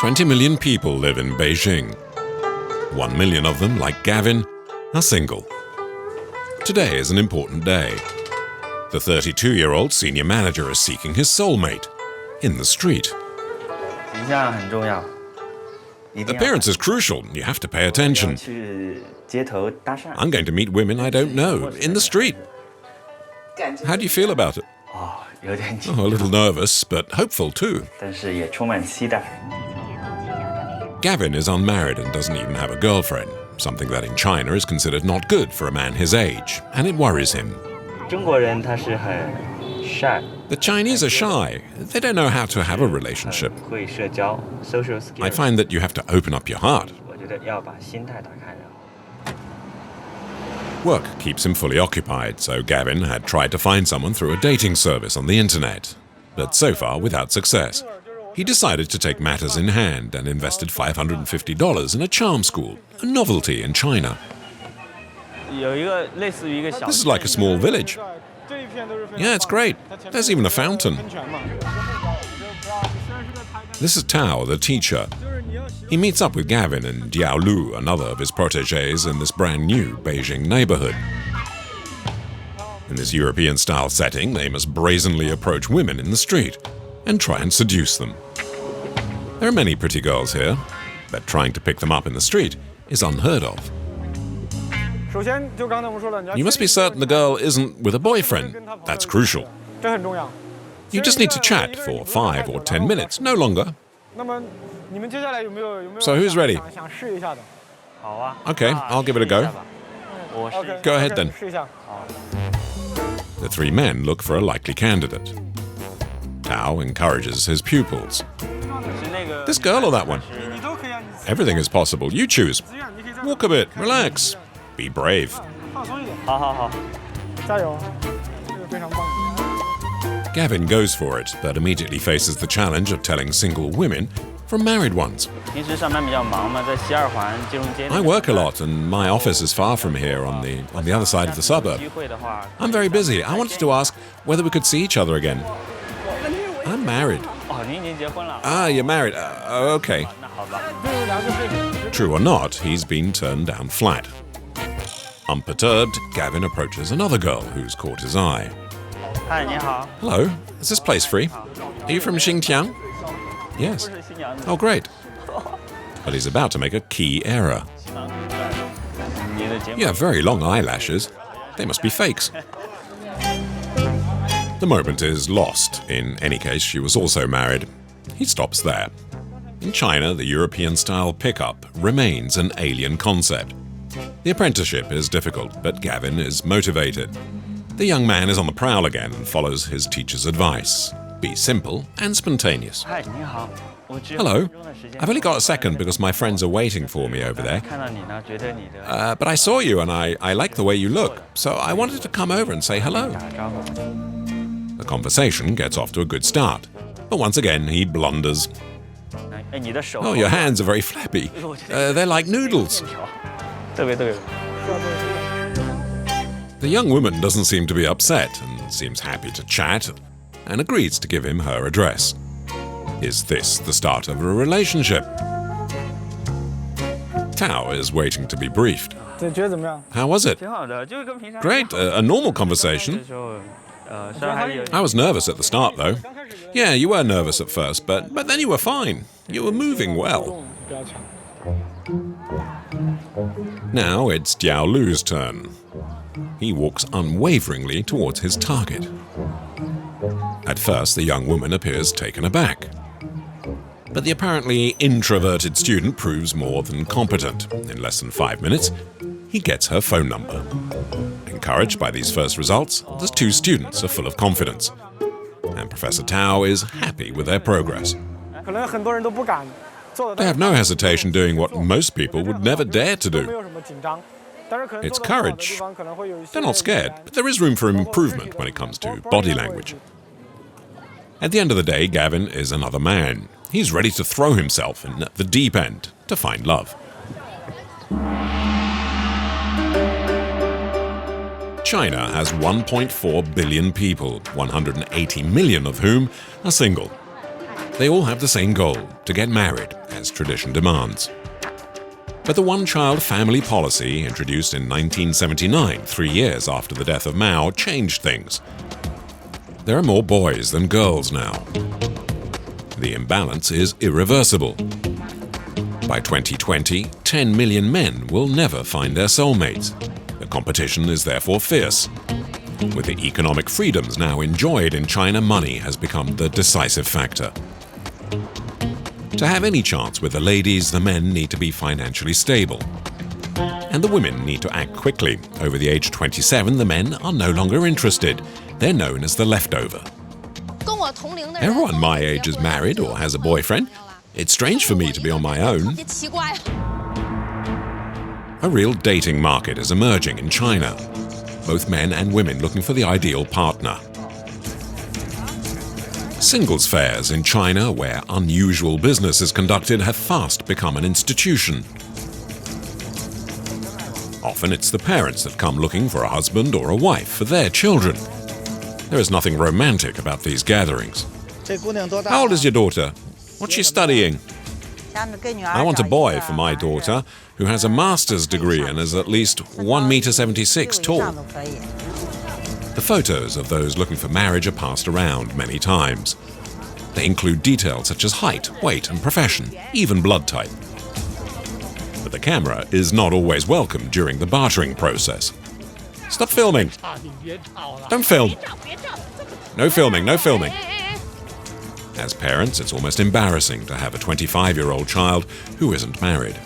20 million people live in Beijing. 1 million of them, like Gavin, are single. Today is an important day. The 32-year-old senior manager is seeking his soulmate in the street. Appearance is crucial. You have to pay attention. I'm going to meet women I don't know in the street. How do you feel about it? Oh, a little nervous, but hopeful too. Gavin is unmarried and doesn't even have a girlfriend, something that in China is considered not good for a man his age, and it worries him. The Chinese are shy. They don't know how to have a relationship. I find that you have to open up your heart. Work keeps him fully occupied, so Gavin had tried to find someone through a dating service on the internet, but so far without success. He decided to take matters in hand and invested $550 in a charm school, a novelty in China. This is like a small village. Yeah, it's great. There's even a fountain. This is Tao, the teacher. He meets up with Gavin and Diao Lu, another of his protégés, in this brand new Beijing neighborhood. In this European-style setting, they must brazenly approach women in the street and try and seduce them. There are many pretty girls here, but trying to pick them up in the street is unheard of. You must be certain the girl isn't with a boyfriend. That's crucial. You just need to chat for 5 or 10 minutes, no longer. So who's ready? Okay, I'll give it a go. Go ahead then. The 3 men look for a likely candidate. Tao encourages his pupils. This girl or that one? Everything is possible. You choose. Walk a bit, relax. Be brave. Gavin goes for it, but immediately faces the challenge of telling single women from married ones. I work a lot and my office is far from here on the other side of the suburb. I'm very busy. I wanted to ask whether we could see each other again. I'm married. Ah, you're married. Okay. True or not, he's been turned down flat. Unperturbed, Gavin approaches another girl who's caught his eye. Hello, is this place free? Are you from Xinjiang? Yes. Oh, great. But he's about to make a key error. You have very long eyelashes. They must be fakes. The moment is lost. In any case, she was also married. He stops there. In China, the European-style pickup remains an alien concept. The apprenticeship is difficult, but Gavin is motivated. The young man is on the prowl again and follows his teacher's advice. Be simple and spontaneous. Hello. I've only got a second because my friends are waiting for me over there. But I saw you and I like the way you look, so I wanted to come over and say hello. The conversation gets off to a good start, but once again he blunders. Oh, your hands are very flappy. They're like noodles. The young woman doesn't seem to be upset and seems happy to chat and agrees to give him her address. Is this the start of a relationship? Tao is waiting to be briefed. How was it? Great, a normal conversation. I was nervous at the start, though. Yeah, you were nervous at first, but then you were fine. You were moving well. Now it's Diao Lu's turn. He walks unwaveringly towards his target. At first, the young woman appears taken aback. But the apparently introverted student proves more than competent. In less than 5 minutes, he gets her phone number. Encouraged by these first results, the 2 students are full of confidence. And Professor Tao is happy with their progress. They have no hesitation doing what most people would never dare to do. It's courage. They're not scared, but there is room for improvement when it comes to body language. At the end of the day, Gavin is another man. He's ready to throw himself in at the deep end to find love. China has 1.4 billion people, 180 million of whom are single. They all have the same goal, to get married, as tradition demands. But the one-child family policy, introduced in 1979, 3 years after the death of Mao, changed things. There are more boys than girls now. The imbalance is irreversible. By 2020, 10 million men will never find their soulmates. The competition is therefore fierce. With the economic freedoms now enjoyed in China, money has become the decisive factor. To have any chance with the ladies, the men need to be financially stable. And the women need to act quickly. Over the age of 27, the men are no longer interested. They're known as the leftover. Everyone my age is married or has a boyfriend. It's strange for me to be on my own. A real dating market is emerging in China. Both men and women looking for the ideal partner. Singles fairs in China, where unusual business is conducted, have fast become an institution. Often it's the parents that come looking for a husband or a wife for their children. There is nothing romantic about these gatherings. How old is your daughter? What's she studying? I want a boy for my daughter who has a master's degree and is at least 1.76 meters tall. The photos of those looking for marriage are passed around many times. They include details such as height, weight and profession, even blood type. But the camera is not always welcome during the bartering process. Stop filming! Don't film! No filming, no filming! As parents, it's almost embarrassing to have a 25-year-old child who isn't married.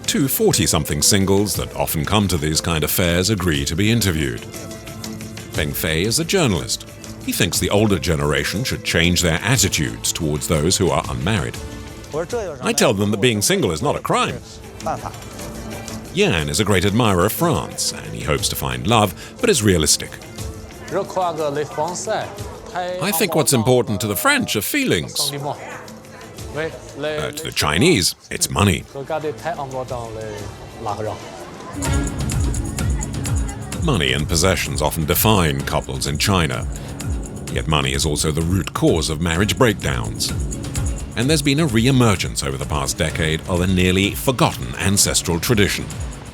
Two 40-something singles that often come to these kind of fairs agree to be interviewed. Peng Fei is a journalist. He thinks the older generation should change their attitudes towards those who are unmarried. I tell them that being single is not a crime. Yan is a great admirer of France, and he hopes to find love, but is realistic. I think what's important to the French are feelings. To the Chinese, it's money. Money and possessions often define couples in China. Yet money is also the root cause of marriage breakdowns. And there's been a re-emergence over the past decade of a nearly forgotten ancestral tradition.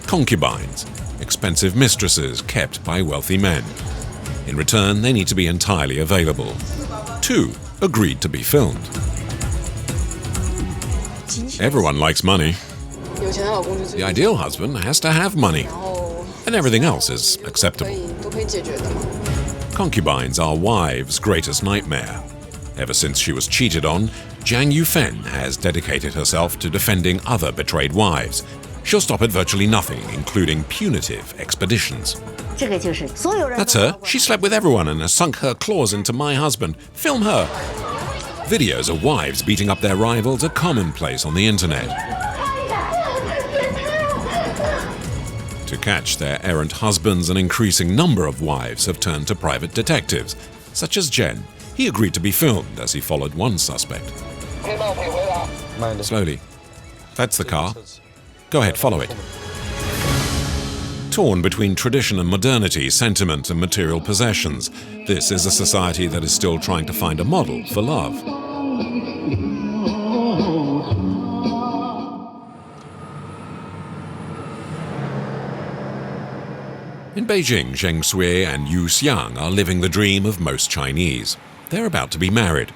Concubines, expensive mistresses kept by wealthy men. In return, they need to be entirely available. 2 agreed to be filmed. Everyone likes money. The ideal husband has to have money. And everything else is acceptable. Concubines are wives' greatest nightmare. Ever since she was cheated on, Jiang Yufen has dedicated herself to defending other betrayed wives. She'll stop at virtually nothing, including punitive expeditions. That's her. She slept with everyone and has sunk her claws into my husband. Film her. Videos of wives beating up their rivals are commonplace on the internet. To catch their errant husbands, an increasing number of wives have turned to private detectives, such as Jen. He agreed to be filmed as he followed one suspect. Slowly. That's the car. Go ahead, follow it. Torn between tradition and modernity, sentiment and material possessions, this is a society that is still trying to find a model for love. In Beijing, Zheng Sui and Yu Xiang are living the dream of most Chinese. They're about to be married.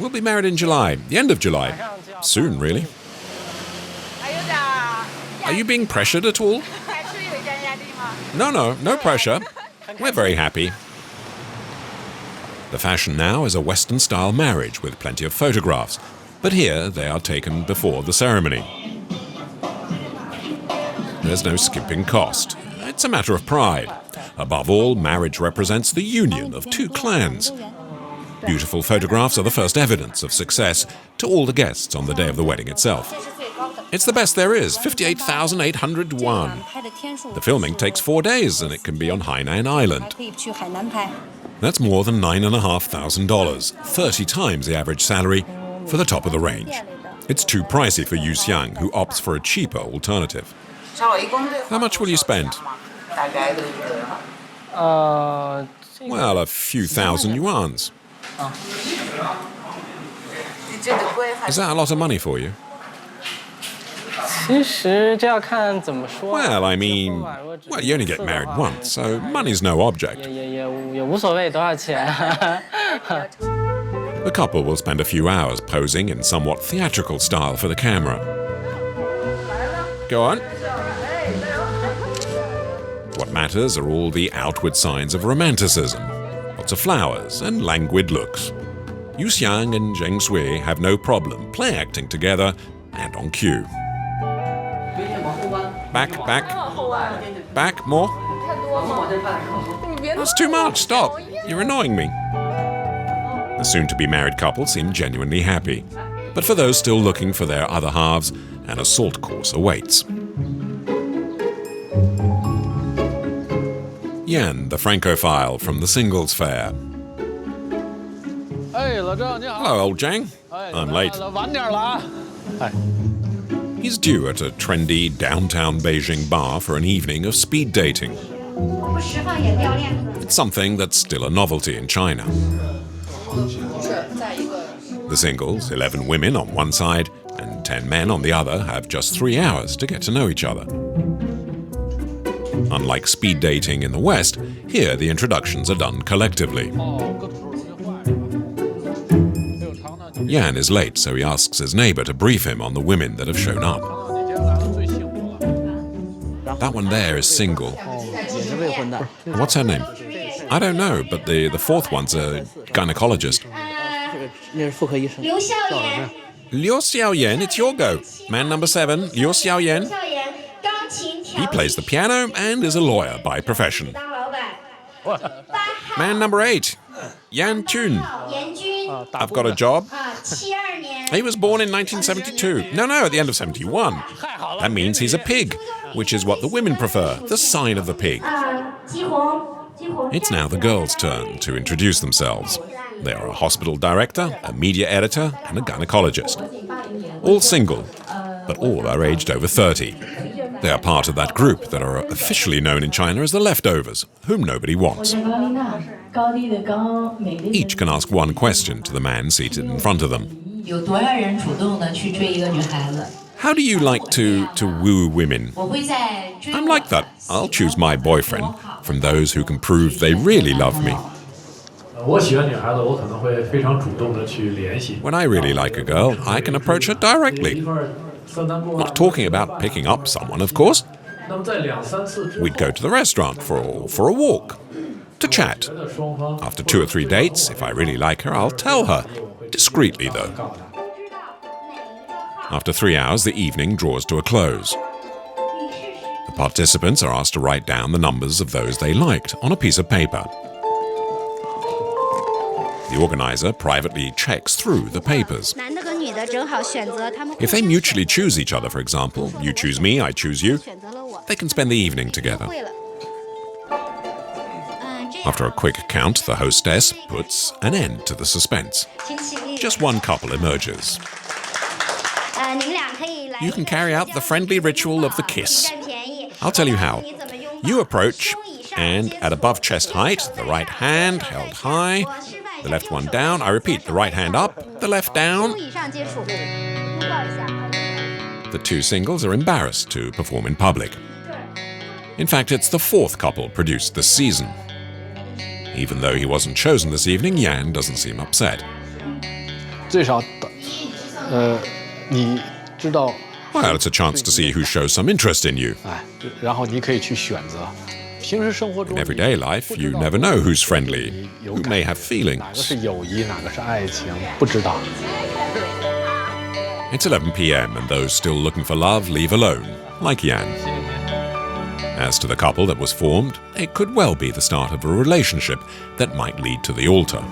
We'll be married in July, the end of July. Soon, really. Are you being pressured at all? No pressure. We're very happy. The fashion now is a Western-style marriage with plenty of photographs, but here they are taken before the ceremony. There's no skimping cost. It's a matter of pride. Above all, marriage represents the union of 2 clans. Beautiful photographs are the first evidence of success to all the guests on the day of the wedding itself. It's the best there is, 58,800 yuan. The filming takes 4 days and it can be on Hainan Island. That's more than $9,500, 30 times the average salary for the top of the range. It's too pricey for Yu Xiang, who opts for a cheaper alternative. How much will you spend? Well, a few thousand yuans. Is that a lot of money for you? 其实这要看怎么说。 Well, I mean, well, you only get married once, so money's no object. 也无所谓多少钱。 The couple will spend a few hours posing in somewhat theatrical style for the camera. Go on. What matters are all the outward signs of romanticism. Lots of flowers and languid looks. Yu Xiang and Zheng Sui have no problem play-acting together and on cue. Back, back. Back, more. That's too much, stop. You're annoying me. The soon-to-be married couple seem genuinely happy. But for those still looking for their other halves, an assault course awaits. Yan, the Francophile from the singles fair. Hello, old Zhang. I'm late. He's due at a trendy downtown Beijing bar for an evening of speed dating. It's something that's still a novelty in China. The singles, 11 women on one side and 10 men on the other, have just 3 hours to get to know each other. Unlike speed dating in the West, here the introductions are done collectively. Yan is late, so he asks his neighbor to brief him on the women that have shown up. That one there is single. What's her name? I don't know, but the fourth one's a gynecologist. Liu Xiaoyan, it's your go. Man number 7, Liu Xiaoyan. He plays the piano and is a lawyer by profession. Man number 8, Yan Chun. I've got a job. He was born in 1972. No, at the end of 71. That means he's a pig, which is what the women prefer, the sign of the pig. It's now the girls' turn to introduce themselves. They are a hospital director, a media editor, and a gynecologist. All single, but all are aged over 30. They are part of that group that are officially known in China as the leftovers, whom nobody wants. Each can ask one question to the man seated in front of them. How do you like to woo women? I'm like that. I'll choose my boyfriend from those who can prove they really love me. When I really like a girl, I can approach her directly. Not talking about picking up someone, of course. We'd go to the restaurant for a walk, to chat. After 2 or 3 dates, if I really like her, I'll tell her. Discreetly, though. After 3 hours, the evening draws to a close. The participants are asked to write down the numbers of those they liked on a piece of paper. The organizer privately checks through the papers. If they mutually choose each other, for example, you choose me, I choose you, they can spend the evening together. After a quick count, the hostess puts an end to the suspense. Just one couple emerges. You can carry out the friendly ritual of the kiss. I'll tell you how. You approach, and at above chest height, the right hand held high, the left one down. I repeat, the right hand up, the left down. The 2 singles are embarrassed to perform in public. In fact, it's the 4th couple produced this season. Even though he wasn't chosen this evening, Yan doesn't seem upset. Well, it's a chance to see who shows some interest in you. In everyday life, you never know who's friendly, who may have feelings. It's 11 p.m. and those still looking for love leave alone, like Yan. As to the couple that was formed, it could well be the start of a relationship that might lead to the altar.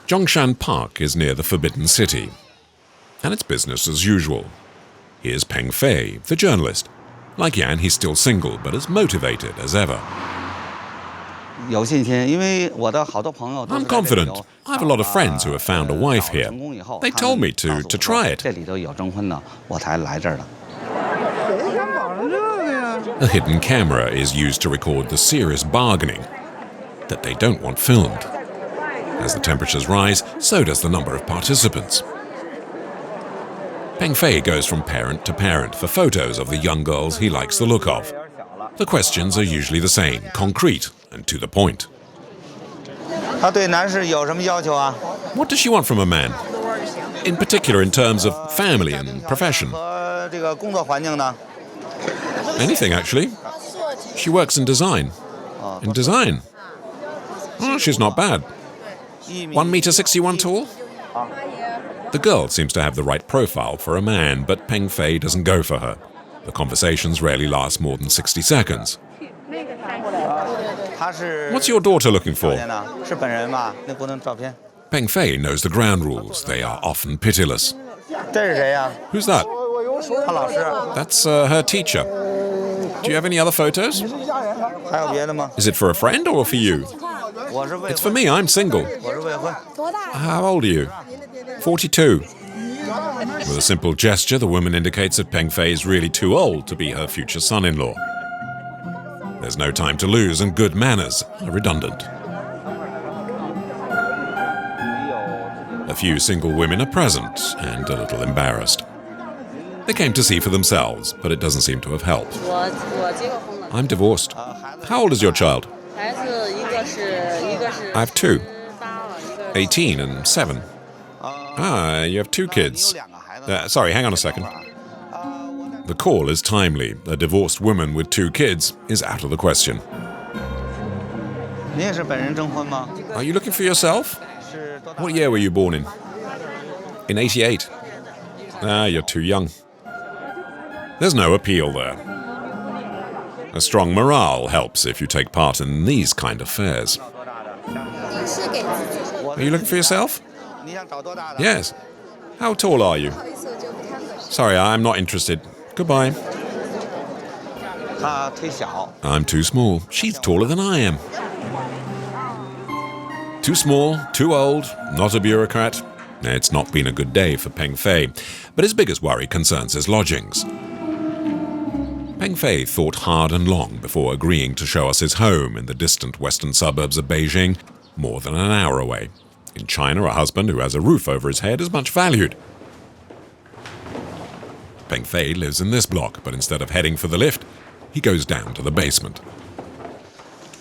Zhongshan Park is near the Forbidden City, and it's business as usual. Here's Peng Fei, the journalist. Like Yan, he's still single, but as motivated as ever. 有信心，因为我的好多朋友都 I'm 是在这里 confident. 头 I have a lot of friends who have found a wife 找 here. 成功以后 They 他们 told me 告诉我 to 说 try it. 这里头有征婚的，我才来这儿的。 A hidden camera is used to record the serious bargaining that they don't want filmed. As the temperatures rise, so does the number of participants. Peng Fei goes from parent to parent for photos of the young girls he likes the look of. The questions are usually the same, concrete and to the point. 他对男士有什么要求啊？ What does she want from a man? In particular in terms of family and profession. 和这个工作环境呢？ Anything, actually. She works in design. In design? Oh, she's not bad. 1 meter 61 tall? The girl seems to have the right profile for a man, but Peng Fei doesn't go for her. The conversations rarely last more than 60 seconds. 他是 What's your daughter looking 条 for? 件呢？是本人吧？那不能照片。 Peng Fei knows the ground rules. They are often pitiless. 这是谁呀？ Who's that? 他老师。 That's her teacher. Do you have any other photos? 还有别的吗？ Is it for a friend or for you? 我是未 It's for 婚， me, I'm single. 我是未婚。 How old are you? 42. With a simple gesture, the woman indicates that Peng Fei is really too old to be her future son-in-law. There's no time to lose, and good manners are redundant. A few single women are present and a little embarrassed. They came to see for themselves, but it doesn't seem to have helped. 我结过婚了， I'm divorced. How old is your child? 孩子一个是 I have two, 18了，一个 18 and 7. Ah, you have two 你有 kids. 两个孩子。 Sorry, hang on a second. The call is timely. A divorced woman with 2 kids is out of the question. 您也是本人征婚吗？ Are you looking for yourself? 是多大？ What year were you born in? In 88. Ah, you're too young. There's no appeal there. A strong morale helps if you take part in these kind of fairs. Are you looking for yourself? 你想找多大的？ Yes. How tall are you? Sorry, I'm not interested. Goodbye. 他忒小。 I'm too small. She's taller than I am. Too small, too old, not a bureaucrat. It's not been a good day for Peng Fei, but his biggest worry concerns his lodgings. Peng Fei thought hard and long before agreeing to show us his home in the distant western suburbs of Beijing, more than an hour away. In China, a husband who has a roof over his head is much valued. Peng Fei lives in this block, but instead of heading for the lift, he goes down to the basement.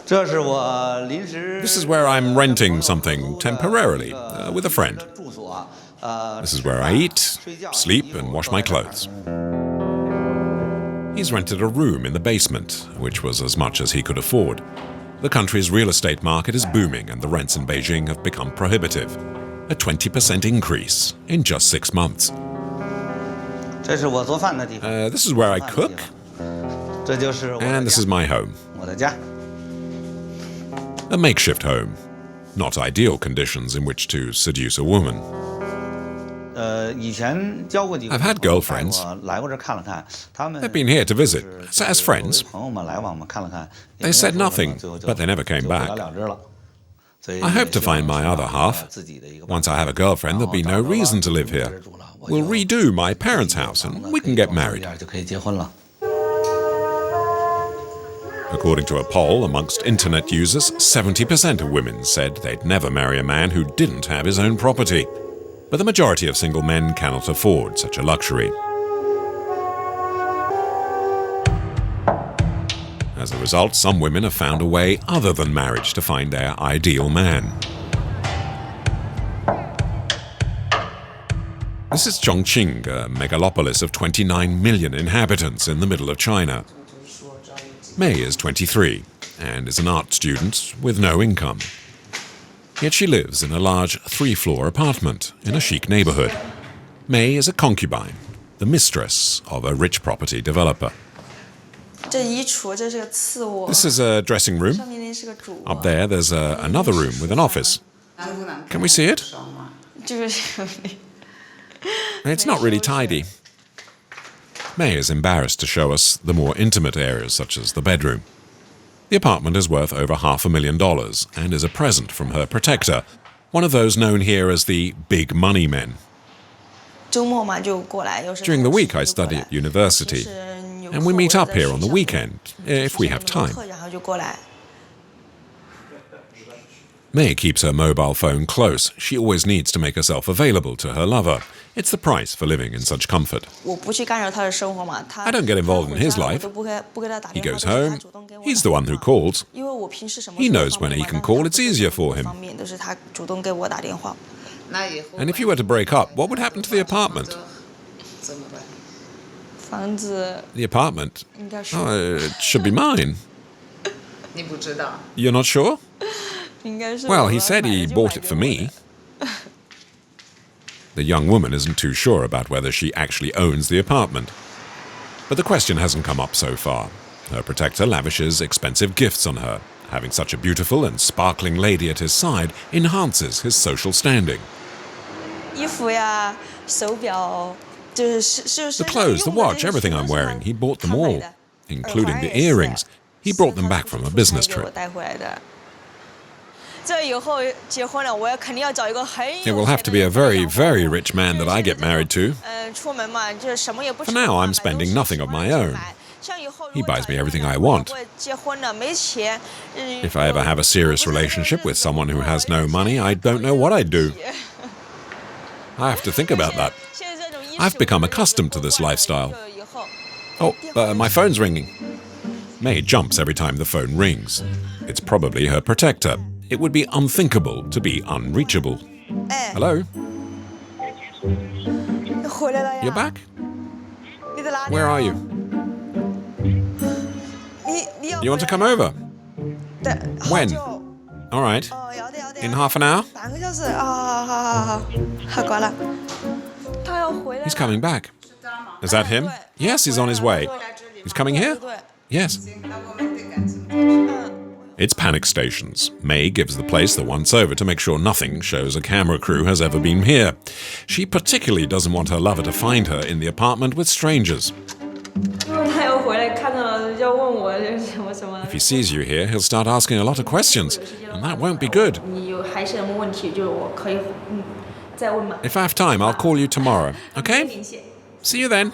这是我临时。 This is where I'm renting something temporarily, with a friend. 住所。 This is where I eat, sleep, and wash my clothes. He's rented a room in the basement, which was as much as he could afford. The country's real estate market is booming, and the rents in Beijing have become prohibitive. A 20% increase in just 6 months. 这是我做饭的地方。 This is where I cook, 这就是我的 and this is 家。 my home. 我的家。 A makeshift home. Not ideal conditions in which to seduce a woman. 以前交过几个 I've had girlfriends. 我来过这儿看了看，他们 They've been here to visit, so as friends. 朋友们来往嘛，看了看。 They said nothing, but they never came back. 不了了之了。所以 I hope to find my other half. 自己的一个 Once I have a girlfriend, there'll be no reason to live here. We'll redo my parents' house and we can get married. 就可以结婚了。 According to a poll amongst internet users, 70% of women said they'd never marry a man who didn't have his own property. But the majority of single men cannot afford such a luxury. As a result, some women have found a way other than marriage to find their ideal man. This is Chongqing, a megalopolis of 29 million inhabitants in the middle of China. May is 23 and is an art student with no income. Yet she lives in a large 3-floor apartment in a chic neighborhood. May is a concubine, the mistress of a rich property developer. 这衣橱，这是个次卧， This is a dressing room. 上面那是个主卧 Up，there, there's another room with an office. Can we see it? 就是 It's not really tidy. May is embarrassed to show us the more intimate areas, such as the bedroom. The apartment is worth over $500,000 and is a present from her protector, one of those known here as the big money men. During the week I study at university, and we meet up here on the weekend, if we have time. May keeps her mobile phone close. She always needs to make herself available to her lover. It's the price for living in such comfort. I don't get involved in his life. He goes home. He's the one who calls. He knows when he can call. It's easier for him. And if you were to break up, what would happen to the apartment? The apartment? Oh, it should be mine. You're not sure? Well, he said he bought it for me. The young woman isn't too sure about whether she actually owns the apartment. But the question hasn't come up so far. Her protector lavishes expensive gifts on her. Having such a beautiful and sparkling lady at his side enhances his social standing. The clothes, the watch, everything I'm wearing, he bought them all, including the earrings. He brought them back from a business trip. It will have to be a very, very rich man that I get married to. For now, I'm spending nothing of my own. He buys me everything I want. If I ever have a serious relationship with someone who has no money, I don't know what I'd do. I have to think about that. I've become accustomed to this lifestyle. Oh, my phone's ringing. May jumps every time the phone rings. It's probably her protector. It would be unthinkable to be unreachable. Hello? You're back? Where are you? You want to come over? When? All right. In half an hour? He's coming back. Is that him? Yes, he's on his way. He's coming here? Yes. It's panic stations. May gives the place the once-over to make sure nothing shows a camera crew has ever been here. She particularly doesn't want her lover to find her in the apartment with strangers. If he sees you here, he'll start asking a lot of questions, and that won't be good. If I have time, I'll call you tomorrow, okay? See you then.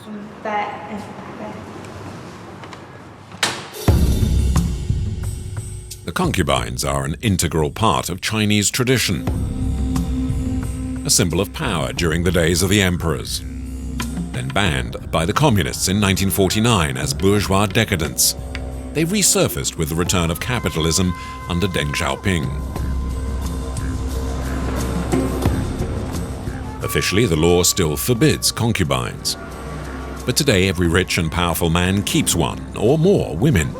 The concubines are an integral part of Chinese tradition, a symbol of power during the days of the emperors, then banned by the communists in 1949 as bourgeois decadence. They resurfaced with the return of capitalism under Deng Xiaoping. Officially, the law still forbids concubines. But today, every rich and powerful man keeps one or more women.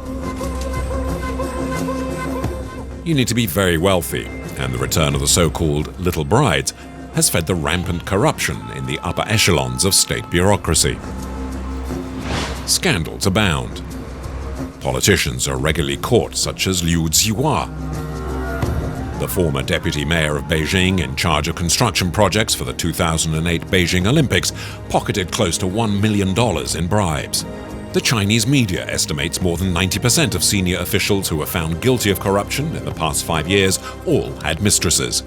You need to be very wealthy, and the return of the so-called little brides has fed the rampant corruption in the upper echelons of state bureaucracy. Scandals abound. Politicians are regularly caught, such as Liu Zihua, the former deputy mayor of Beijing in charge of construction projects for the 2008 Beijing Olympics, pocketed close to $1 million in bribes. The Chinese media estimates more than 90% of senior officials who were found guilty of corruption in the past 5 years all had mistresses.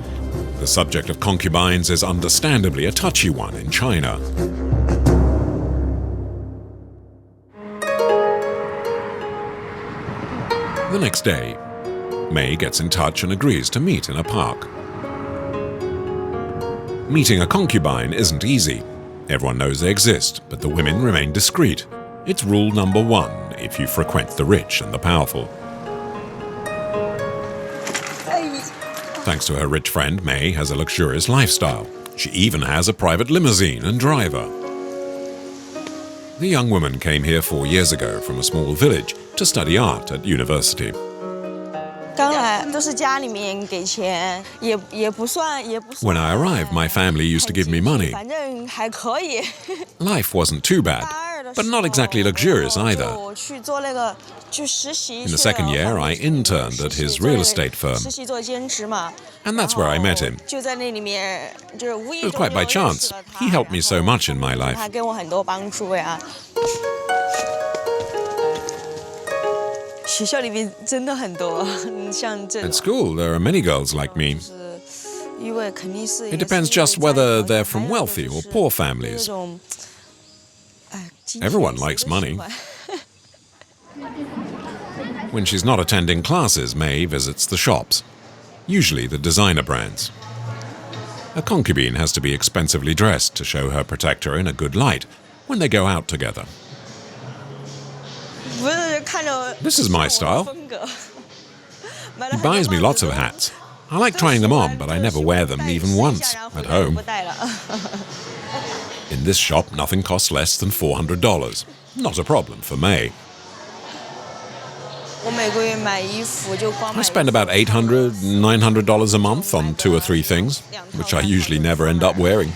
The subject of concubines is understandably a touchy one in China. The next day, May gets in touch and agrees to meet in a park. Meeting a concubine isn't easy. Everyone knows they exist, but the women remain discreet. It's rule number 1 if you frequent the rich and the powerful. Thanks to her rich friend, May has a luxurious lifestyle. She even has a private limousine and driver. The young woman came here 4 years ago from a small village to study art at university. When I arrived, my family used to give me money. Life wasn't too bad, but not exactly luxurious either. In the second year, I interned at his real estate firm, and that's where I met him. It was quite by chance. He helped me so much in my life. At school, there are many girls like me. It depends just whether they're from wealthy or poor families. Everyone likes money. When she's not attending classes, May visits the shops, usually the designer brands. A concubine has to be expensively dressed to show her protector in a good light when they go out together. This is my style. He buys me lots of hats. I like trying them on, but I never wear them even once at home. In this shop, nothing costs less than $400. Not a problem for May. I spend about $800, $900 a month on 2 or 3 things, which I usually never end up wearing.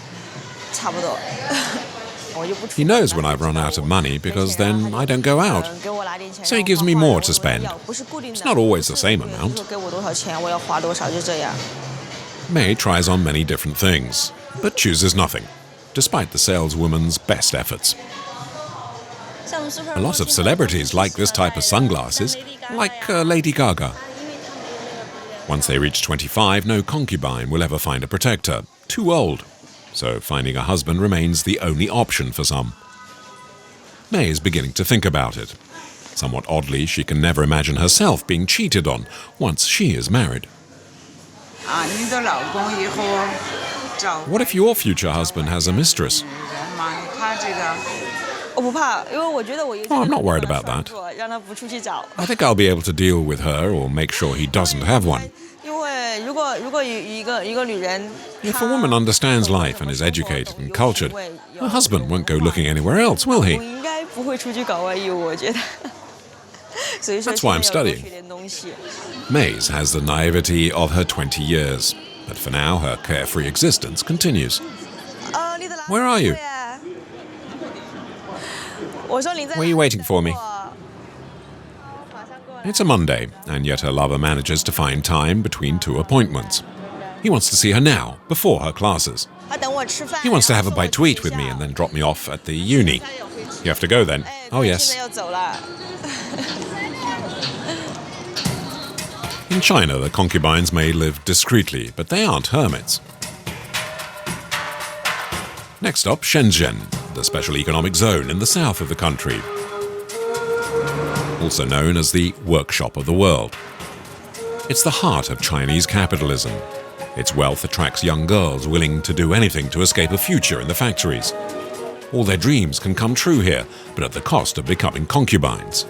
He knows when I've run out of money because then I don't go out. So he gives me more to spend. It's not always the same amount. May tries on many different things, but chooses nothing, despite the saleswoman's best efforts. A lot of celebrities like this type of sunglasses, like Lady Gaga. Once they reach 25, no concubine will ever find a protector. Too old. So finding a husband remains the only option for some. May is beginning to think about it. Somewhat oddly, she can never imagine herself being cheated on once she is married. What if your future husband has a mistress? Oh, I'm not worried about that. I think I'll be able to deal with her or make sure he doesn't have one. If a woman understands life and is educated and cultured, her husband won't go looking anywhere else, will he? That's why I'm studying. Maze has the naivety of her 20 years, but for now her carefree existence continues. Where are you? Where are you waiting for me? It's a Monday, and yet her lover manages to find time between 2 appointments. He wants to see her now, before her classes. He wants to have a bite to eat with me and then drop me off at the uni. You have to go then. Oh, yes. In China, the concubines may live discreetly, but they aren't hermits. Next up, Shenzhen, the special economic zone in the south of the country, also known as the workshop of the world. It's the heart of Chinese capitalism. Its wealth attracts young girls willing to do anything to escape a future in the factories. All their dreams can come true here, but at the cost of becoming concubines.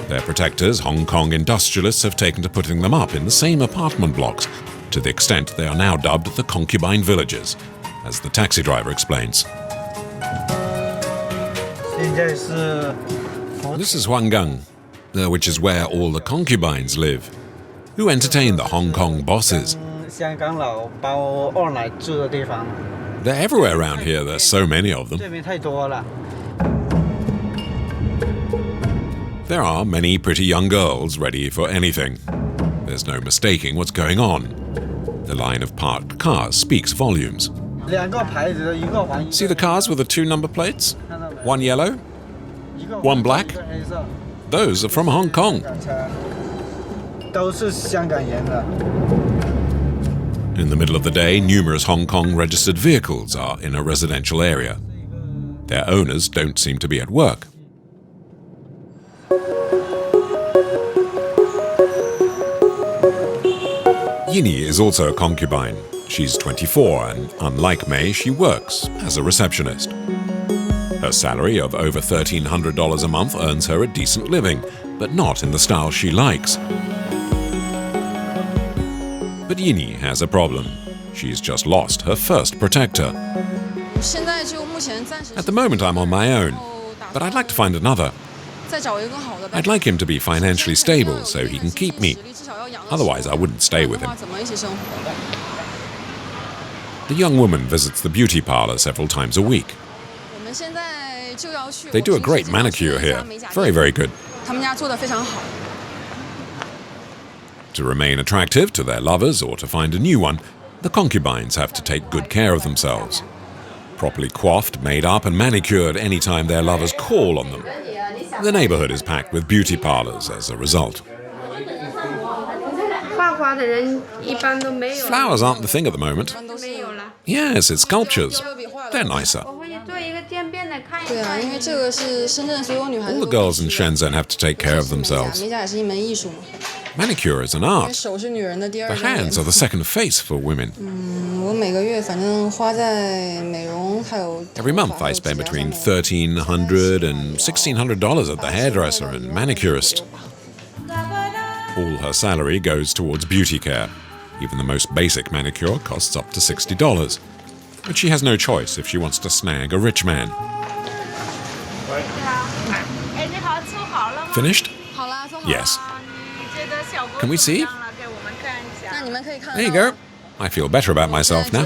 Their protectors, Hong Kong industrialists, have taken to putting them up in the same apartment blocks, to the extent they are now dubbed the concubine villages, as the taxi driver explains. This is Huanggang, which is where all the concubines live, who entertain the Hong Kong bosses. They're everywhere around here, there's so many of them. There are many pretty young girls ready for anything. There's no mistaking what's going on. The line of parked cars speaks volumes. See the cars with the 2 number plates? One yellow, one black. Those are from Hong Kong. In the middle of the day, numerous Hong Kong registered vehicles are in a residential area. Their owners don't seem to be at work. Yini is also a concubine. She's 24 and, unlike May, she works as a receptionist. Her salary of over $1,300 a month earns her a decent living, but not in the style she likes. But Yini has a problem. She's just lost her first protector. At the moment I'm on my own, but I'd like to find another. I'd like him to be financially stable so he can keep me. Otherwise I wouldn't stay with him. The young woman visits the beauty parlor several times a week. They do a great manicure here. Very, very good. To remain attractive to their lovers or to find a new one, the concubines have to take good care of themselves. Properly coiffed, made up and manicured anytime their lovers call on them. The neighborhood is packed with beauty parlors as a result. Flowers aren't the thing at the moment. Yes, it's sculptures. They're nicer. All the girls in Shenzhen have to take care of themselves. Manicure is an art. The hands are the second face for women. Every month I spend between $1,300 and $1,600 at the hairdresser and manicurist. All her salary goes towards beauty care. Even the most basic manicure costs up to $60. But she has no choice if she wants to snag a rich man. Finished? Yes. Can we see? There you go. I feel better about myself now.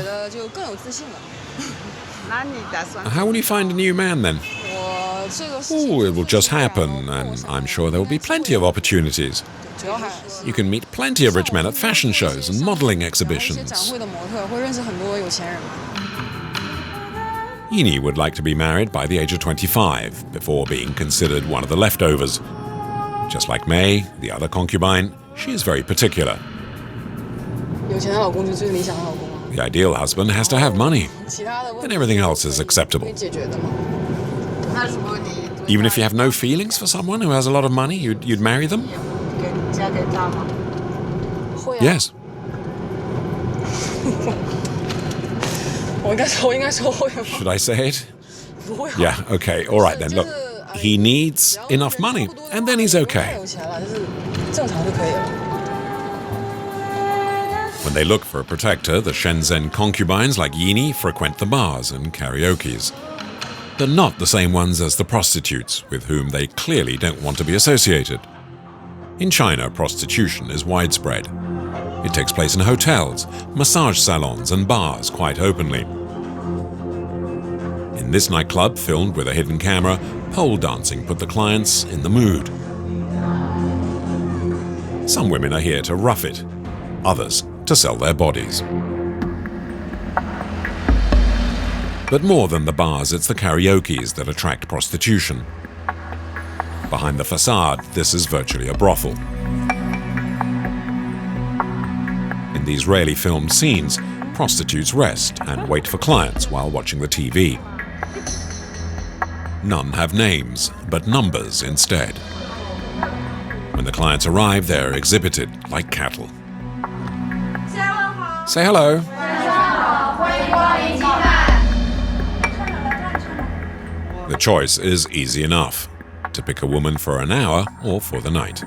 How will you find a new man then? Oh, it will just happen, and I'm sure there will be plenty of opportunities. You can meet plenty of rich men at fashion shows and modeling exhibitions. Yini would like to be married by the age of 25, before being considered one of the leftovers. Just like May, the other concubine, she is very particular. The ideal husband has to have money, then everything else is acceptable. Even if you have no feelings for someone who has a lot of money, you'd marry them? Yes. Should I say it? Yeah, okay, all right then. Look, he needs enough money, and then he's okay. When they look for a protector, the Shenzhen concubines like Yini frequent the bars and karaokes. But not the same ones as the prostitutes, with whom they clearly don't want to be associated. In China, prostitution is widespread. It takes place in hotels, massage salons, and bars quite openly. In this nightclub, filmed with a hidden camera, pole dancing put the clients in the mood. Some women are here to rough it, others to sell their bodies. But more than the bars, it's the karaokes that attract prostitution. Behind the facade, this is virtually a brothel. In these rarely filmed scenes, prostitutes rest and wait for clients while watching the TV. None have names, but numbers instead. When the clients arrive, they're exhibited like cattle. Say hello. The choice is easy enough, to pick a woman for an hour or for the night.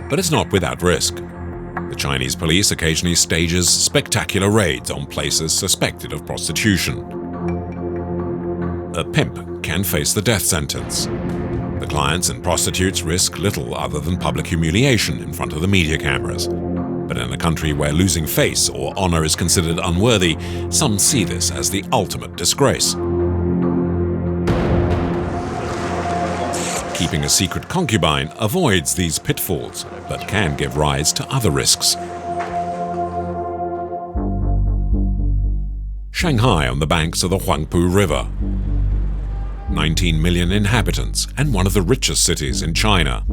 But it's not without risk. The Chinese police occasionally stages spectacular raids on places suspected of prostitution. A pimp can face the death sentence. The clients and prostitutes risk little other than public humiliation in front of the media cameras. But in a country where losing face or honor is considered unworthy, some see this as the ultimate disgrace. Keeping a secret concubine avoids these pitfalls, but can give rise to other risks. Shanghai on the banks of the Huangpu River. 19 million inhabitants and one of the richest cities in China.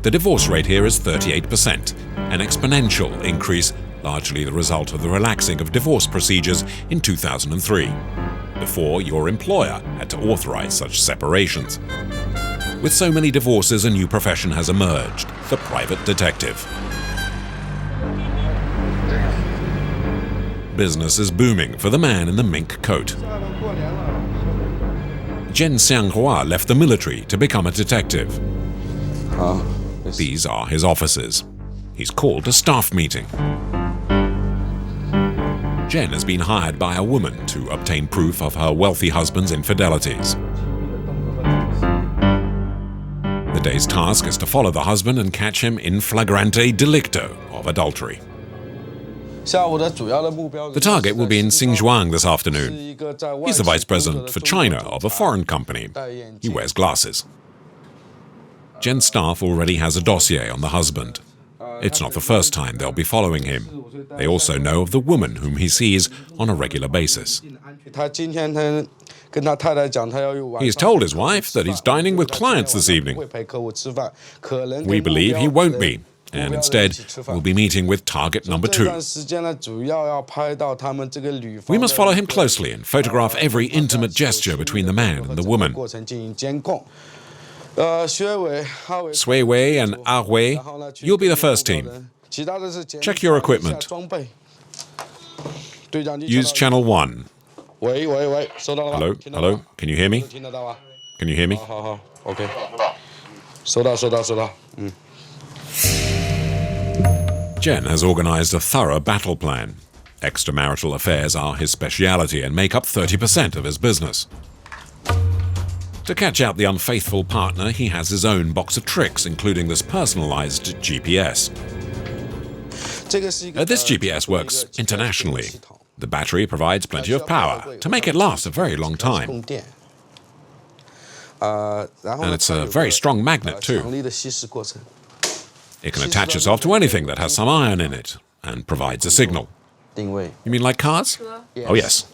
The divorce rate here is 38%, an exponential increase, largely the result of the relaxing of divorce procedures in 2003, before your employer had to authorize such separations. With so many divorces, a new profession has emerged, the private detective. Business is booming for the man in the mink coat. Zhen Xianghua left the military to become a detective. These are his offices. He's called a staff meeting. Jen has been hired by a woman to obtain proof of her wealthy husband's infidelities. The day's task is to follow the husband and catch him in flagrante delicto of adultery. The target will be in Xinjiang this afternoon. He's the vice president for China of a foreign company. He wears glasses. Jen's staff already has a dossier on the husband. It's not the first time they'll be following him. They also know of the woman whom he sees on a regular basis. He's told his wife that he's dining with clients this evening. We believe he won't be, and instead will be meeting with target number 2. We must follow him closely and photograph every intimate gesture between the man and the woman. Sui Wei and Ah Wei, you'll be the first team. Check your equipment. Use channel 1. Hello? Hello? Can you hear me? Can you hear me? Okay. Jen has organized a thorough battle plan. Extramarital affairs are his speciality and make up 30% of his business. To catch out the unfaithful partner, he has his own box of tricks, including this personalized GPS. This GPS works internationally. The battery provides plenty of power to make it last a very long time. And it's a very strong magnet too. It can attach itself to anything that has some iron in it and provides a signal. You mean like cars? Oh yes.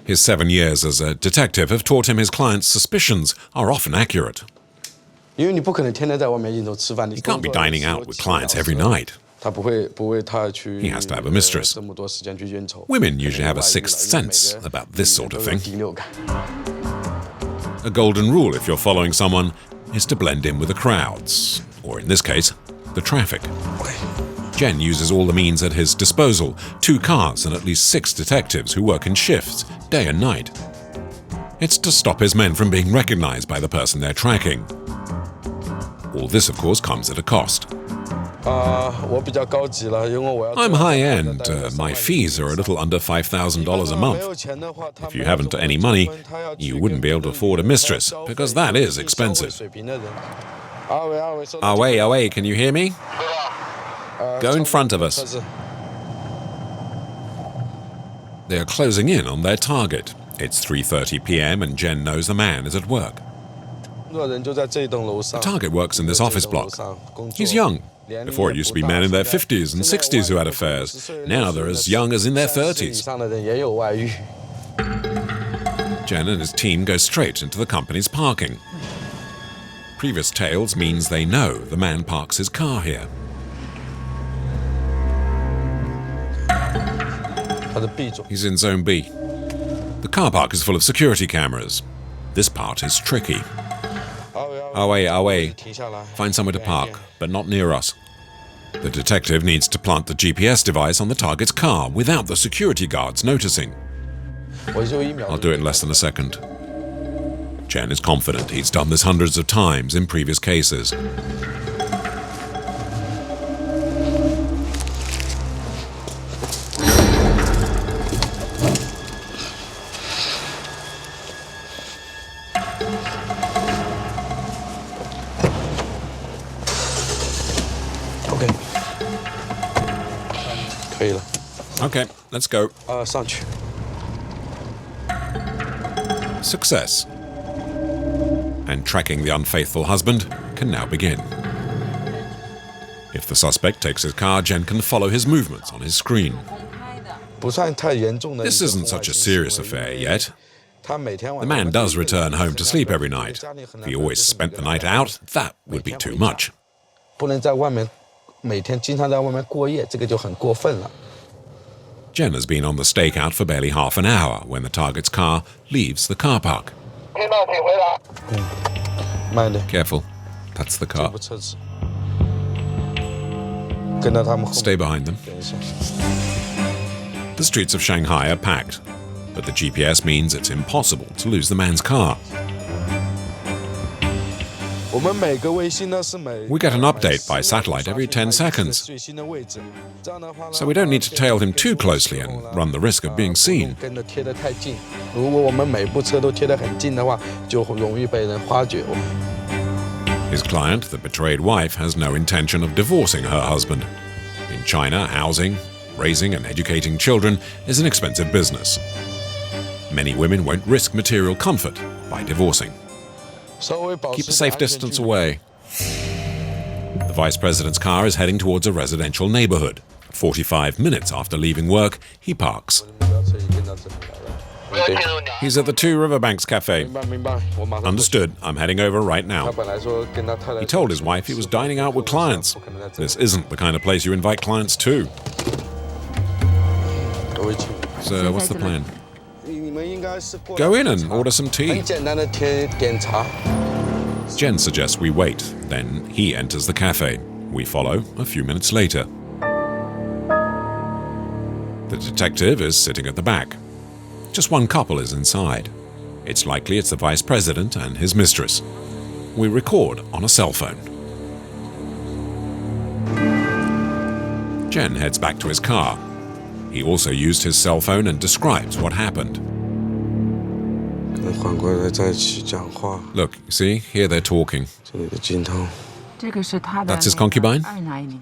His 7 years as a detective have taught him his clients' suspicions are often accurate. He can't be dining out with clients every night. He has to have a mistress. Women usually have a sixth sense about this sort of thing. A golden rule if you're following someone is to blend in with the crowds, or in this case, the traffic. Jen uses all the means at his disposal, 2 cars and at least 6 detectives who work in shifts, day and night. It's to stop his men from being recognized by the person they're tracking. All this, of course, comes at a cost. I'm high-end. My fees are a little under $5,000 a month. If you haven't any money, you wouldn't be able to afford a mistress, because that is expensive. Away, can you hear me? Go in front of us. They are closing in on their target. It's 3:30 p.m. and Jen knows the man is at work. The target works in this office block. He's young. Before it used to be men in their 50s and 60s who had affairs. Now they're as young as in their 30s. Jen and his team go straight into the company's parking. Previous tales means they know the man parks his car here. He's in Zone B. The car park is full of security cameras. This part is tricky. Away. Find somewhere to park, but not near us. The detective needs to plant the GPS device on the target's car without the security guards noticing. I'll do it in less than a second. Jen is confident he's done this hundreds of times in previous cases. Okay, let's go. Success. And tracking the unfaithful husband can now begin. If the suspect takes his car, Jen can follow his movements on his screen. This isn't such a serious affair yet. The man does return home to sleep every night. If he always spent the night out, that would be too much. Jen has been on the stakeout for barely half an hour when the target's car leaves the car park. Careful, that's the car. Stay behind them. The streets of Shanghai are packed, but the GPS means it's impossible to lose the man's car. We get an update by satellite every 10 seconds, so we don't need to tail him too closely and run the risk of being seen. His client, the betrayed wife, has no intention of divorcing her husband. In China, housing, raising and educating children is an expensive business. Many women won't risk material comfort by divorcing. Keep a safe distance away. The vice president's car is heading towards a residential neighborhood. 45 minutes after leaving work, he parks. He's at the Two Riverbanks Cafe. 明白，我马上。 Understood. I'm heading over right 他 now. 本来说跟他太太。 He told his wife he was dining out with clients. 不可能在这里 This isn't the kind of place you invite clients to. 我会请。 So what's the plan? 你们应该是过 Go in and order some 很 tea. 简单的点茶。 Jen suggests we wait. Then he enters the cafe. We follow a few minutes later. The detective is sitting at the back. Just one couple is inside. It's likely it's the vice president and his mistress. We record on a cell phone. Jen heads back to his car. He also used his cell phone and describes what happened. 缓过来在一起讲话， Look, you see, here they're talking. 这里的镜头。 That's his concubine?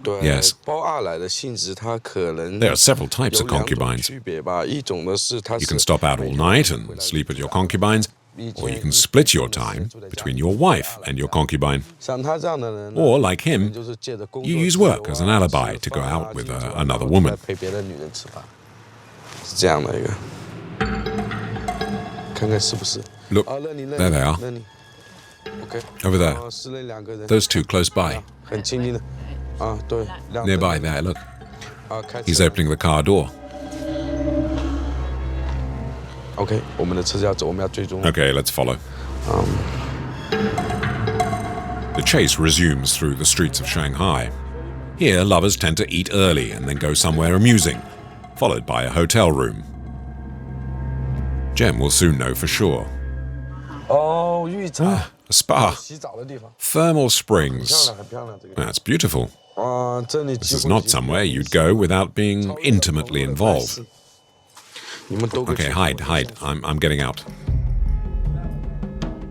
对 Yes. 包二奶的性质，它可能 There are several types 有 of 两种 concubines. 区别吧。一种呢是它 You 是 can stop out all night and sleep with your concubines, or you can split your time between your wife and your concubine. 像他这样的人呢， Or, like him, 就是借着工作 you use 自由 work as an alibi to go out with another 然后 woman. 再陪别的女人吃饭，是这样的一个。看看是不是 Look, 啊，那你 there they are. 那你 OK Over there. 啊，是那两个人 Those two close by. 很亲近的啊，对，两个 Nearby there, look. 啊，开 He's 车 opening the car door. OK，我们的车子要走，我们要追踪。 Okay, let's follow. The chase resumes through the streets of Shanghai. Here, lovers tend to eat early and then go somewhere amusing, followed by a hotel room. Jem will soon know for sure. 哦，浴场， A spa, 洗澡的地方， thermal 漂 springs. 亮，很漂亮，这个。 That's beautiful. 啊，这里 This is not somewhere you'd go without being intimately involved. 你们都 Okay, hide. I'm getting out.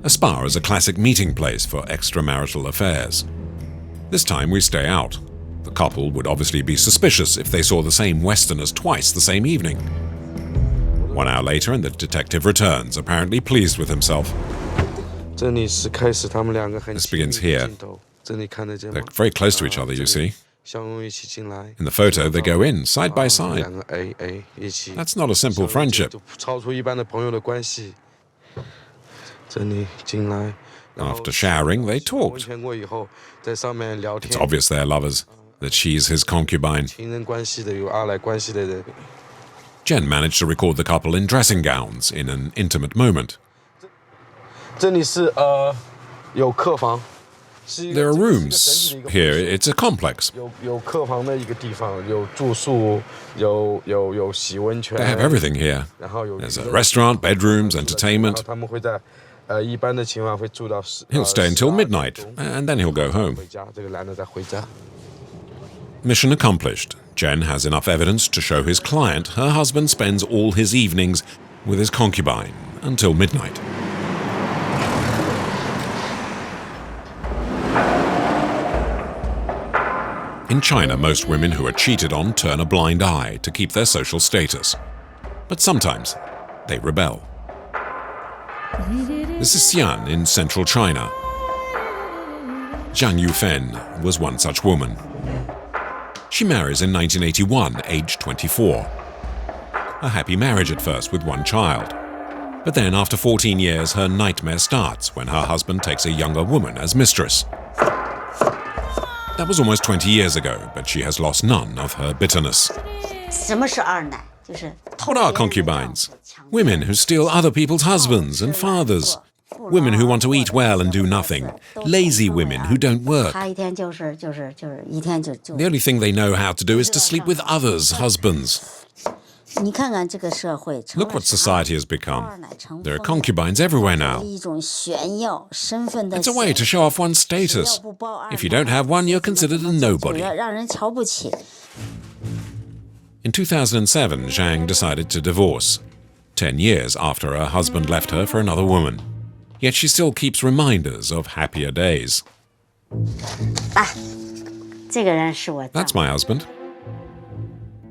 A spa is a classic meeting place for extramarital affairs. This time we stay out. The couple would obviously be suspicious if they saw the same westerners twice the same evening. 1 hour later and the detective returns, apparently pleased with himself. 这里是开始他们两个很 This 亲密 begins 的 here. 镜头，这里看得见吗 They're very close to each other, you see. 相拥一起进来。 In the photo, they go in side by 两 side. 个一起。 That's not a simple 相拥 friendship. 就超出一般的朋友的关系。这里进来。然后 After showering, they 温 talked. 泉过以后，在上面聊 It's 天。 obvious they're lovers, that she's his concubine. 情人关系的有二奶关系的人。 Jen managed to record the couple in dressing gowns in an intimate moment. 这里是有客房。是一个 There are 这个是一个 rooms 整体的一个 here. It's a complex. 有客房的一个地方，有住宿，有洗温泉。 They have everything here. 然后有 There's a restaurant, bedrooms, 然后 entertainment. 他们会在一般的情况会住到 He'll stay until 12 midnight, 点钟 and then he'll go home. 回家，这个男的再回家。 Mission accomplished. Jen has enough evidence to show his client her husband spends all his evenings with his concubine until midnight. In China, most women who are cheated on turn a blind eye to keep their social status. But sometimes they rebel. This is Xi'an in central China. Zhang Yufen was one such woman. She marries in 1981, aged 24. A happy marriage at first with one child. But then, after 14 years, her nightmare starts when her husband takes a younger woman as mistress. That was almost 20 years ago, but she has lost none of her bitterness. 什么是二奶？就是 What are concubines? Women who steal other people's husbands and fathers. Women who want to eat well and do nothing. Lazy women who don't work. 他一天就是一天就 The only thing they know how to do is to sleep with others' husbands. 你看看这个社会， Look what society has become. 二奶成 There are concubines everywhere now. 一种炫耀身份的 It's a way to show off one's status. If you don't have one, you're considered a nobody. 让人瞧不起。 In 2007, Zhang decided to divorce, 10 years after her husband left her for another woman. Yet she still keeps reminders of happier days. 这个人是我丈 That's 夫 my husband.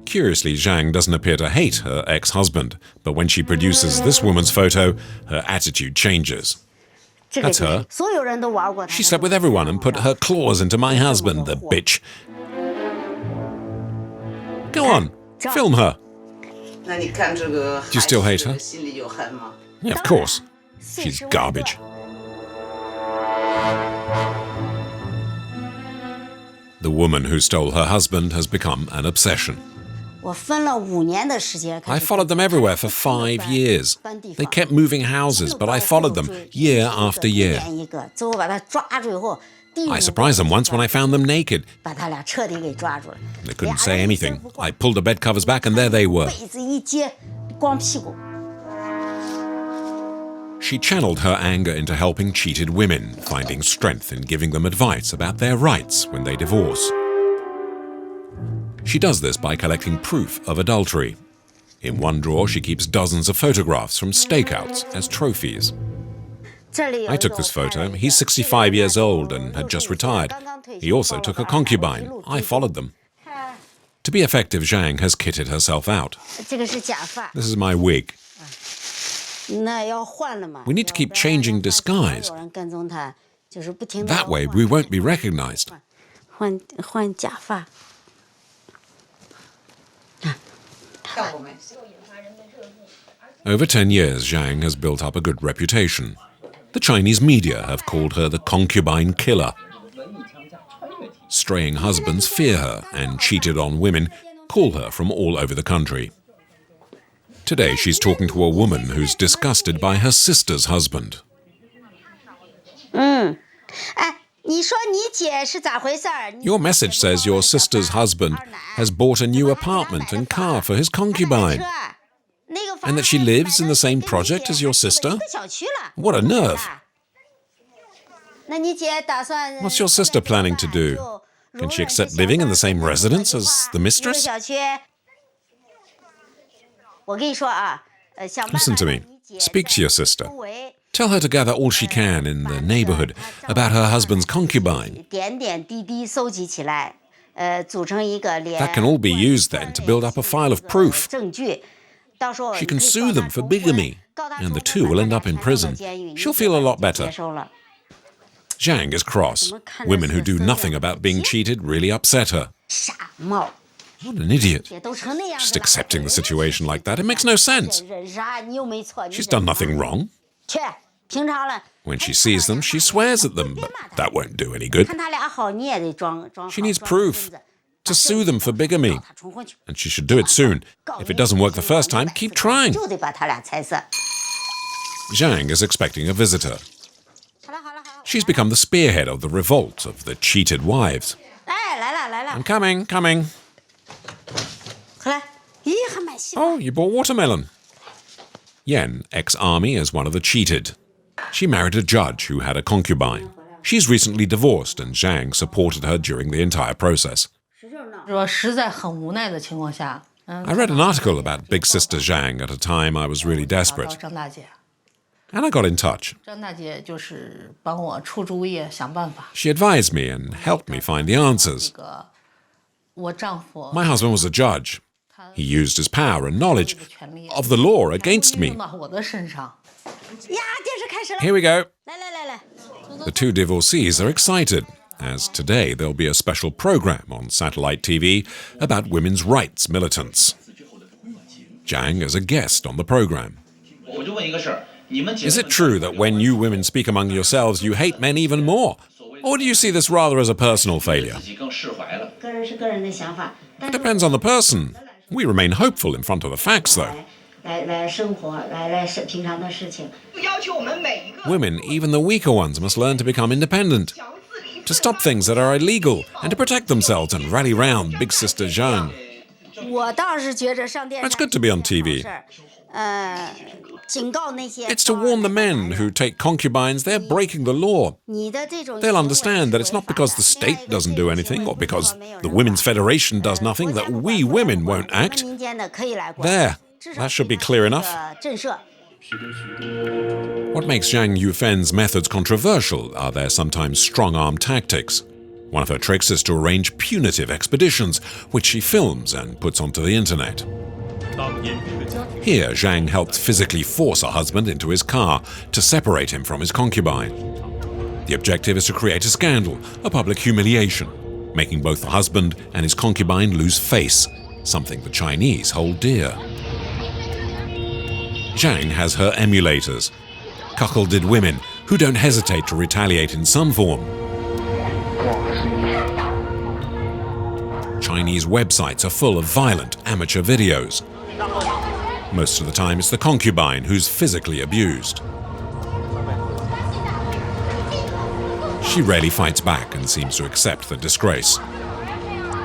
Curiously, Zhang doesn't appear to hate her ex-husband, but when she produces this woman's photo, her attitude changes. 这个 That's 就是 her. 所有人都玩过他。 She slept with everyone and put her claws into my husband, the bitch. Go on, film her. Do you still hate her? Yeah, of course. She's garbage. The woman who stole her husband has become an obsession. I followed them everywhere for 5 years. They kept moving houses, but I followed them year after year. I surprised them once when I found them naked. They couldn't say anything. I pulled the bed covers back and there they were. She channeled her anger into helping cheated women, finding strength in giving them advice about their rights when they divorce. She does this by collecting proof of adultery. In one drawer, she keeps dozens of photographs from stakeouts as trophies. I took this photo. He's 65 years old and had just retired. He also took a concubine. I followed them. To be effective, Zhang has kitted herself out. This is my wig. We need to keep changing disguise. That way, we won't be recognized. Over 10 years, Zhang has built up a good reputation. The Chinese media have called her the Concubine Killer. Straying husbands fear her, and cheated-on women call her from all over the country. Today, she's talking to a woman who's disgusted by her sister's husband. Your message says your sister's husband has bought a new apartment and car for his concubine, and that she lives in the same project as your sister? What a nerve! What's your sister planning to do? Can she accept living in the same residence as the mistress? Listen to me. Speak to your sister. Tell her to gather all she can in the neighborhood about her husband's concubine. That can all be used then to build up a file of proof. She can sue them for bigamy, and the two will end up in prison. She'll feel a lot better. Zhang is cross. Women who do nothing about being cheated really upset her. What an idiot. Just accepting the situation like that, it makes no sense. She's done nothing wrong. When she sees them, she swears at them, but that won't do any good. She needs proof to sue them for bigamy, and she should do it soon. If it doesn't work the first time, keep trying. Zhang is expecting a visitor. She's become the spearhead of the revolt of the cheated wives. I'm coming. Oh, you bought watermelon. Yen, ex-army, is one of the cheated. She married a judge who had a concubine. She's recently divorced, and Zhang supported her during the entire process. I read an article about Big Sister Zhang at a time I was really desperate. And I got in touch. She advised me and helped me find the answers. My husband was a judge. He used his power and knowledge of the law against me. Here we go. The two divorcees are excited, as today there'll be a special program on satellite TV about women's rights militants. Zhang is a guest on the program. Is it true that when you women speak among yourselves, you hate men even more? Or do you see this rather as a personal failure? It depends on the person. We remain hopeful in front of the facts, though. Women, even the weaker ones, must learn to become independent, to stop things that are illegal, and to protect themselves and rally round Big Sister Zhang. It's good to be on TV. It's to warn the men who take concubines they're breaking the law. They'll understand that it's not because the state doesn't do anything or because the Women's Federation does nothing that we women won't act. There, that should be clear enough. What makes Zhang Yufen's methods controversial are their sometimes strong-arm tactics. One of her tricks is to arrange punitive expeditions, which she films and puts onto the internet. Here, Zhang helped physically force her husband into his car to separate him from his concubine. The objective is to create a scandal, a public humiliation, making both the husband and his concubine lose face, something the Chinese hold dear. Zhang has her emulators, cuckolded women who don't hesitate to retaliate in some form. Chinese websites are full of violent amateur videos. Most of the time it's the concubine who's physically abused. She rarely fights back and seems to accept the disgrace.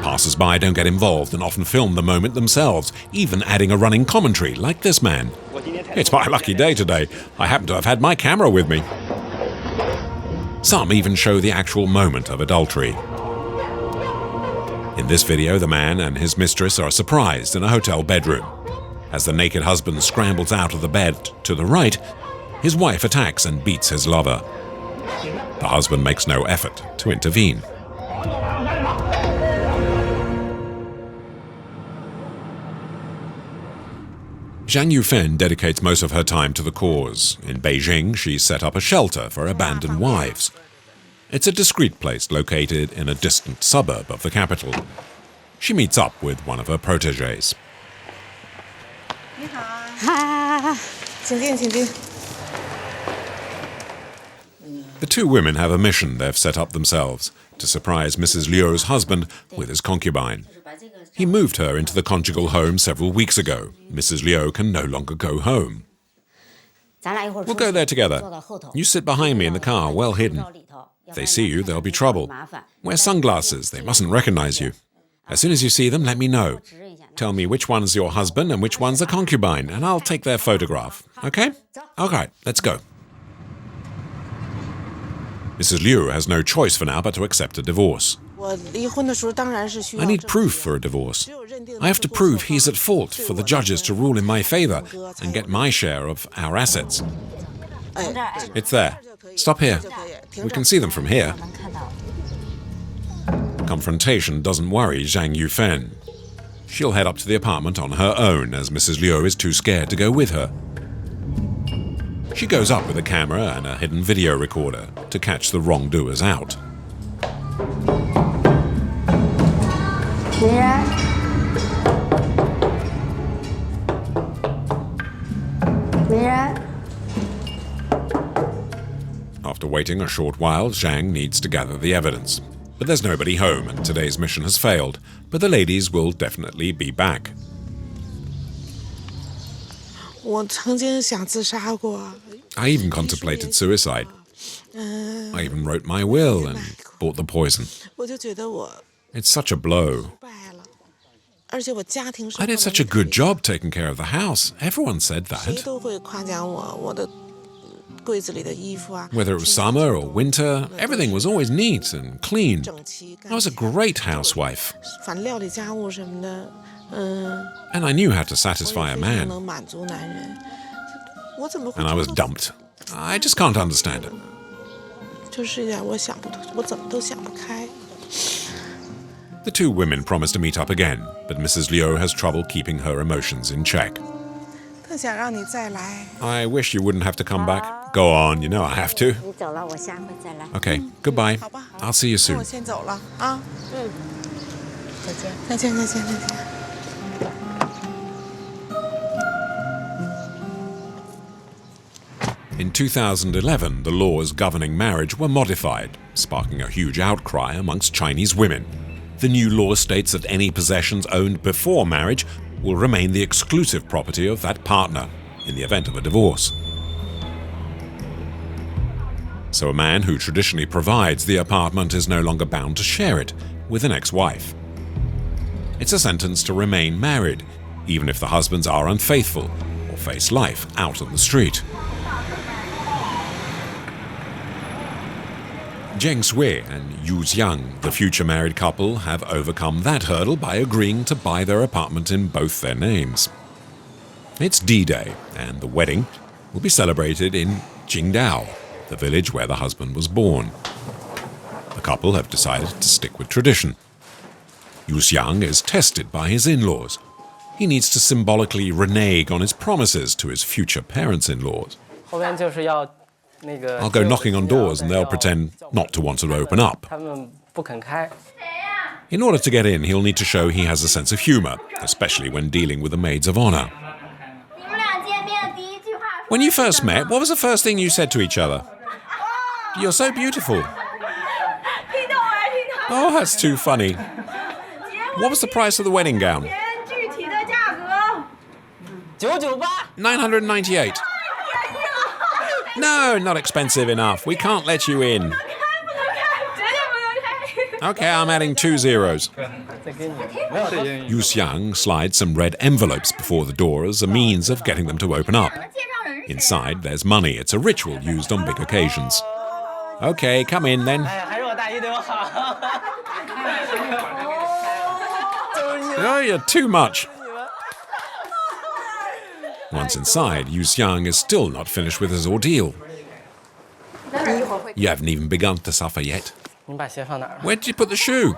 Passers-by don't get involved and often film the moment themselves, even adding a running commentary like this man. It's my lucky day today. I happen to have had my camera with me. Some even show the actual moment of adultery. In this video, the man and his mistress are surprised in a hotel bedroom. As the naked husband scrambles out of the bed to the right, his wife attacks and beats his lover. The husband makes no effort to intervene. Zhang Yufen dedicates most of her time to the cause. In Beijing, she set up a shelter for abandoned wives. It's a discreet place located in a distant suburb of the capital. She meets up with one of her protégés. The two women have a mission they've set up themselves, to surprise Mrs. Liu's husband with his concubine. He moved her into the conjugal home several weeks ago. Mrs. Liu can no longer go home. We'll go there together. You sit behind me in the car, well hidden. If they see you, there'll be trouble. Wear sunglasses, they mustn't recognize you. As soon as you see them, let me know. Tell me which one's your husband and which one's a concubine, and I'll take their photograph. Okay? Okay, let's go. Mrs. Liu has no choice for now but to accept a divorce. I need proof for a divorce. I have to prove he's at fault for the judges to rule in my favor and get my share of our assets. It's there. Stop here. We can see them from here. Confrontation doesn't worry Zhang Yufen. She'll head up to the apartment on her own as Mrs. Liu is too scared to go with her. She goes up with a camera and a hidden video recorder to catch the wrongdoers out. After waiting a short while, Zhang needs to gather the evidence. But there's nobody home and today's mission has failed, but the ladies will definitely be back. I even contemplated suicide. I even wrote my will and bought the poison. It's such a blow. I did such a good job taking care of the house. Everyone said that. Whether it was summer or winter, everything was always neat and clean. I was a great housewife. And I knew how to satisfy a man. And I was dumped. I just can't understand it. The two women promise to meet up again, but Mrs. Liu has trouble keeping her emotions in check. I wish you wouldn't have to come back. Go on, you know I have to. Okay, goodbye. I'll see you soon. In 2011, the laws governing marriage were modified, sparking a huge outcry amongst Chinese women. The new law states that any possessions owned before marriage will remain the exclusive property of that partner in the event of a divorce. So a man who traditionally provides the apartment is no longer bound to share it with an ex-wife. It's a sentence to remain married, even if the husbands are unfaithful or face life out on the street. Zheng Sui and Yu Xiang, the future married couple, have overcome that hurdle by agreeing to buy their apartment in both their names. It's D-Day, and the wedding will be celebrated in Qingdao, the village where the husband was born. The couple have decided to stick with tradition. Yu Xiang is tested by his in-laws. He needs to symbolically renege on his promises to his future parents-in-laws. I'll go knocking on doors and they'll pretend not to want to open up. In order to get in, he'll need to show he has a sense of humor, especially when dealing with the maids of honor. When you first met, what was the first thing you said to each other? You're so beautiful. Oh, that's too funny. What was the price of the wedding gown? 998. 998. No, not expensive enough. We can't let you in. Okay, I'm adding 2 zeros. Yu Xiang slides some red envelopes before the door as a means of getting them to open up. Inside, there's money. It's a ritual used on big occasions. Okay, come in then. Oh, you're too much. Once inside, Yu Xiang is still not finished with his ordeal. You haven't even begun to suffer yet. 你把鞋放哪儿？ Where did you put the shoe?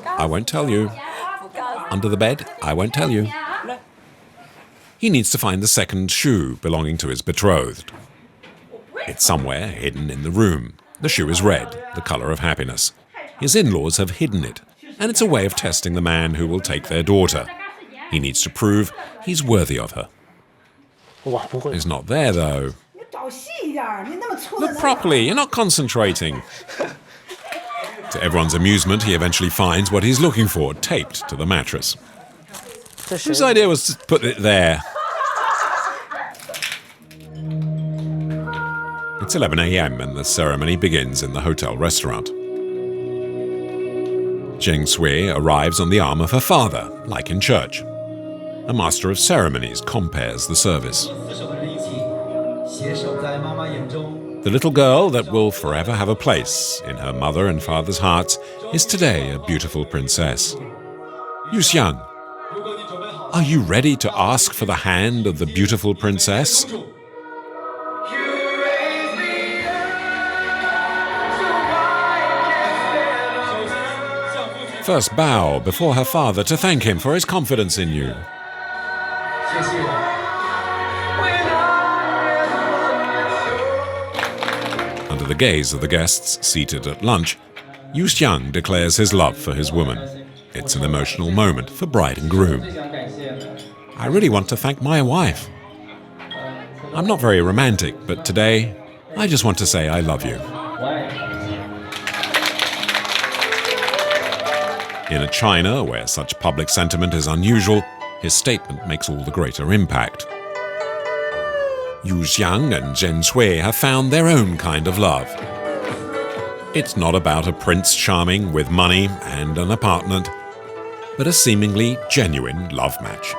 I won't tell you. Under the bed? I won't tell you. He needs to find the second shoe belonging to his betrothed. It's somewhere hidden in the room. The shoe is red, the color of happiness. His in-laws have hidden it, and it's a way of testing the man who will take their daughter. He needs to prove he's worthy of her. 我不会。 He's not there, though. Look properly, you're not concentrating. To everyone's amusement, he eventually finds what he's looking for, taped to the mattress. 这谁 Whose idea was to put it there? It's 11 a.m. and the ceremony begins in the hotel restaurant. Zheng Sui arrives on the arm of her father, like in church. A master of ceremonies compares the service. The little girl that will forever have a place in her mother and father's hearts is today a beautiful princess. Yu Xiang, are you ready to ask for the hand of the beautiful princess? First bow before her father to thank him for his confidence in you. Under the gaze of the guests seated at lunch, Yu Xiang declares his love for his woman. It's an emotional moment for bride and groom. I really want to thank my wife. I'm not very romantic, but today, I just want to say I love you. In a China where such public sentiment is unusual, his statement makes all the greater impact. Yu Xiang and Zheng Sui have found their own kind of love. It's not about a prince charming with money and an apartment, but a seemingly genuine love match.